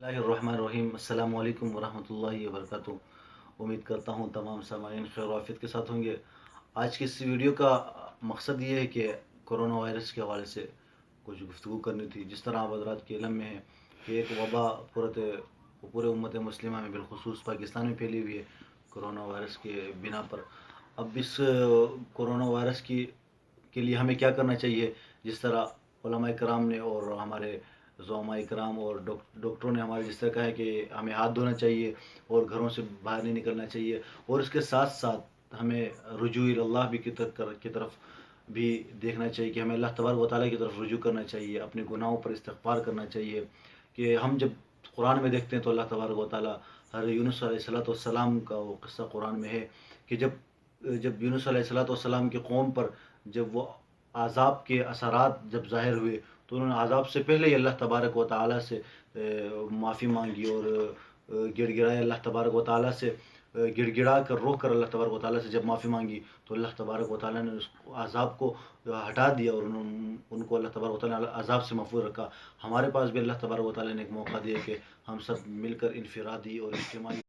اللہ الرحمن الرحیم السلام علیکم ورحمۃ اللہ وبرکاتہ۔ امید کرتا ہوں تمام سامعین خیر و عافیت کے ساتھ ہوں گے۔ آج کی اس ویڈیو کا مقصد یہ ہے کہ کرونا وائرس کے حوالے سے کچھ گفتگو کرنی تھی۔ جس طرح آپ حضرات کے علم میں ہے کہ ایک وبا پورے امت مسلمہ میں بالخصوص پاکستان میں پھیلی ہوئی ہے کرونا وائرس کے بنا پر۔ اب اس کرونا وائرس کے لیے ہمیں کیا کرنا چاہیے؟ جس طرح علماء کرام نے اور ہمارے زعماء کرام اور ڈاکٹروں نے ہمارے جس طرح کہا ہے کہ ہمیں ہاتھ دھونا چاہیے اور گھروں سے باہر نہیں نکلنا چاہیے، اور اس کے ساتھ ساتھ ہمیں رجوع اللہ بھی کی طرف بھی دیکھنا چاہیے کہ ہمیں اللہ تبارک و تعالیٰ کی طرف رجوع کرنا چاہیے، اپنے گناہوں پر استغفار کرنا چاہیے۔ کہ ہم جب قرآن میں دیکھتے ہیں تو اللہ تبارک و تعالیٰ حضرت یونس علیہ السلام کا وہ قصہ قرآن میں ہے کہ جب یونس علیہ السلام کی قوم پر جب وہ عذاب کے اثرات جب ظاہر ہوئے تو انہوں نے عذاب سے پہلے ہی اللہ تبارک و تعالیٰ سے معافی مانگی اور گڑ گڑائے اللہ تبارک و تعالیٰ سے گڑ گڑا کر رو کر اللہ تبارک و تعالیٰ سے جب معافی مانگی تو اللہ تبارک و تعالیٰ نے اس عذاب کو ہٹا دیا اور ان کو اللہ تبارک و تعالیٰ نے عذاب سے محفوظ رکھا۔ ہمارے پاس بھی اللہ تبارک و تعالیٰ نے ایک موقع دیا کہ ہم سب مل کر انفرادی اور اجتماعی